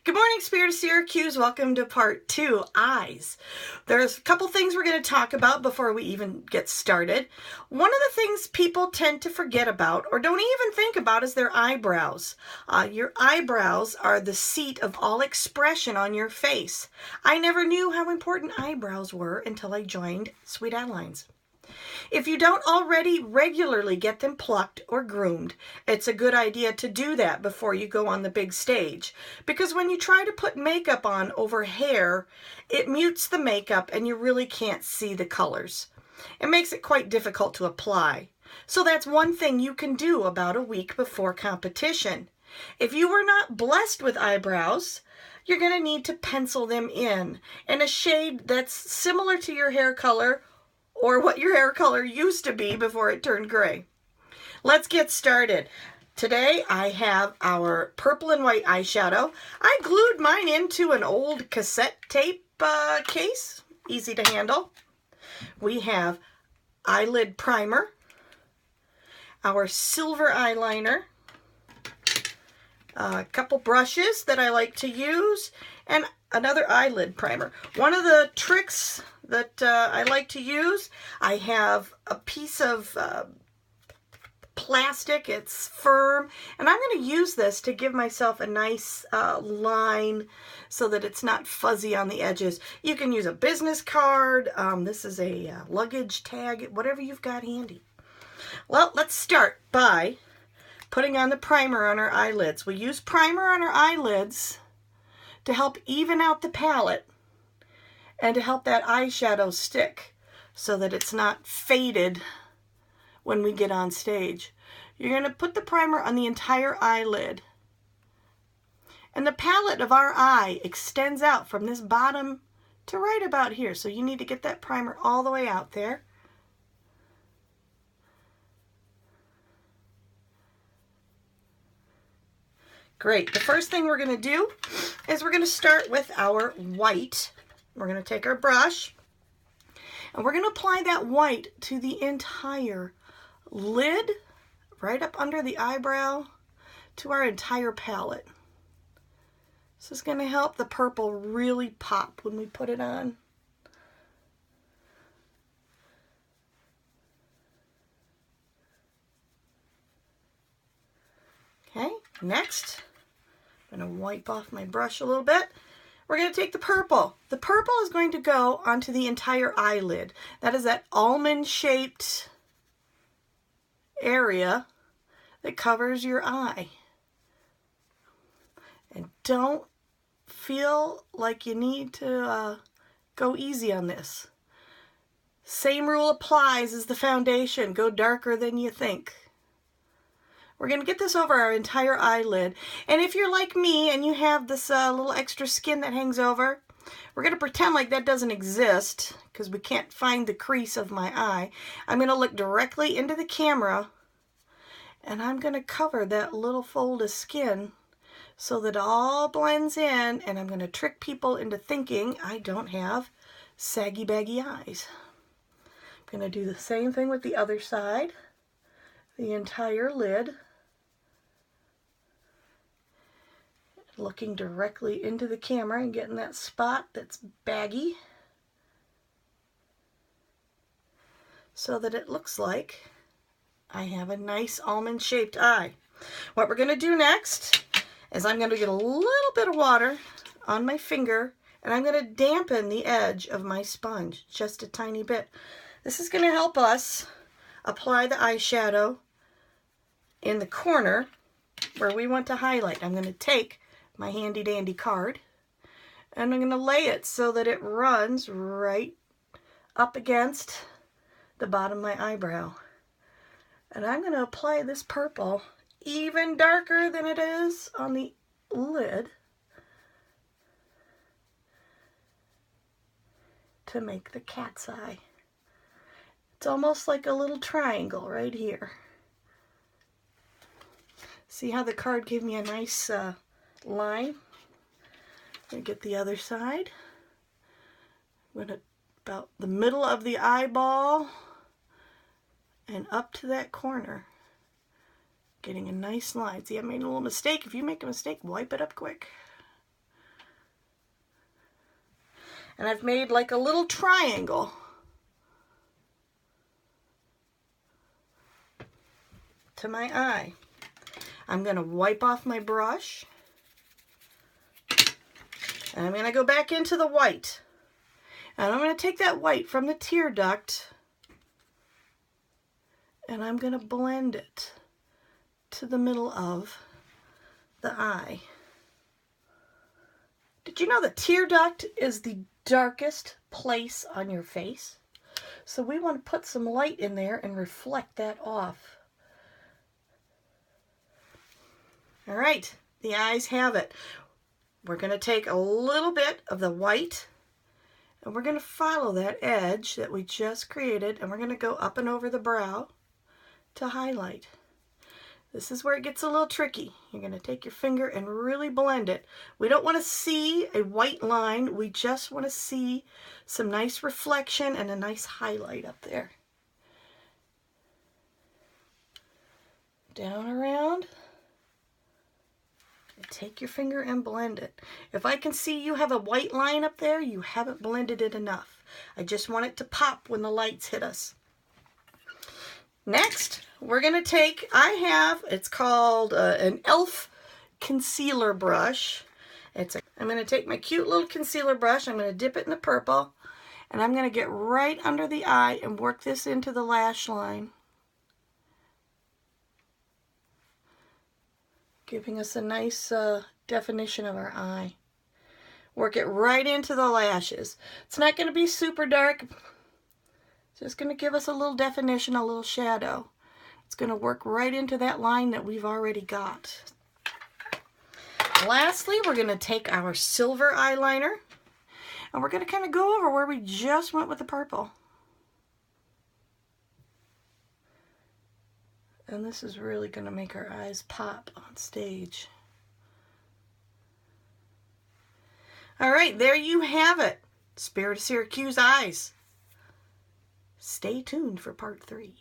Good morning, Spirit of Syracuse. Welcome to part 2, Eyes. There's a couple things we're going to talk about before we even get started. One of the things people tend to forget about or don't even think about is their eyebrows. Your eyebrows are the seat of all expression on your face. I never knew how important eyebrows were until I joined Sweet Outlines. If you don't already regularly get them plucked or groomed, it's a good idea to do that before you go on the big stage. Because when you try to put makeup on over hair, it mutes the makeup and you really can't see the colors. It makes it quite difficult to apply. So that's one thing you can do about a week before competition. If you were not blessed with eyebrows, you're going to need to pencil them in a shade that's similar to your hair color or what your hair color used to be before it turned gray. Let's get started. Today I have our purple and white eyeshadow. I glued mine into an old cassette tape case, easy to handle. We have eyelid primer, our silver eyeliner, a couple brushes that I like to use, and another eyelid primer. One of the tricks that I like to use, I have a piece of plastic, it's firm, and I'm going to use this to give myself a nice line so that it's not fuzzy on the edges. You can use a business card, this is a luggage tag, whatever you've got handy. Well, let's start by putting on the primer on our eyelids. We use primer on our eyelids to help even out the palette and to help that eyeshadow stick so that it's not faded when we get on stage. You're going to put the primer on the entire eyelid. And the palette of our eye extends out from this bottom to right about here. So you need to get that primer all the way out there. Great. The first thing we're going to do is we're going to start with our white. We're going to take our brush and we're going to apply that white to the entire lid, right up under the eyebrow, to our entire palette. This is going to help the purple really pop when we put it on. Okay, next, I'm going to wipe off my brush a little bit. We're going to take the purple. The purple is going to go onto the entire eyelid. That is that almond-shaped area that covers your eye. And don't feel like you need to go easy on this. Same rule applies as the foundation. Go darker than you think. We're going to get this over our entire eyelid. And if you're like me and you have this little extra skin that hangs over, we're going to pretend like that doesn't exist because we can't find the crease of my eye. I'm going to look directly into the camera and I'm going to cover that little fold of skin so that it all blends in, and I'm going to trick people into thinking I don't have saggy baggy eyes. I'm going to do the same thing with the other side, the entire lid. Looking directly into the camera and getting that spot that's baggy so that it looks like I have a nice almond-shaped eye. What we're going to do next is I'm going to get a little bit of water on my finger and I'm going to dampen the edge of my sponge just a tiny bit. This is going to help us apply the eyeshadow in the corner where we want to highlight. I'm going to take my handy dandy card and I'm going to lay it so that it runs right up against the bottom of my eyebrow. And I'm going to apply this purple even darker than it is on the lid to make the cat's eye. It's almost like a little triangle right here. See how the card gave me a nice line? I'm going to get the other side. I'm going to about the middle of the eyeball and up to that corner. Getting a nice line. See, I made a little mistake. If you make a mistake, wipe it up quick. And I've made like a little triangle. To my eye. I'm going to wipe off my brush. And I'm going to go back into the white. And I'm going to take that white from the tear duct and I'm going to blend it to the middle of the eye. Did you know the tear duct is the darkest place on your face? So we want to put some light in there and reflect that off. All right, the eyes have it. We're going to take a little bit of the white and we're going to follow that edge that we just created and we're going to go up and over the brow to highlight. This is where it gets a little tricky. You're going to take your finger and really blend it. We don't want to see a white line. We just want to see some nice reflection and a nice highlight up there. Down around. Take your finger and blend it. If I can see you have a white line up there, you haven't blended it enough. I just want it to pop when the lights hit us. Next, we're going to take, it's called an e.l.f. concealer brush. I'm going to take my cute little concealer brush, I'm going to dip it in the purple, and I'm going to get right under the eye and work this into the lash line. Giving us a nice definition of our eye. Work it right into the lashes. It's not going to be super dark. It's just going to give us a little definition, a little shadow. It's going to work right into that line that we've already got. Lastly, we're going to take our silver eyeliner and we're going to kind of go over where we just went with the purple. And this is really going to make our eyes pop on stage. All right, there you have it. Spirit of Syracuse Eyes. Stay tuned for part 3.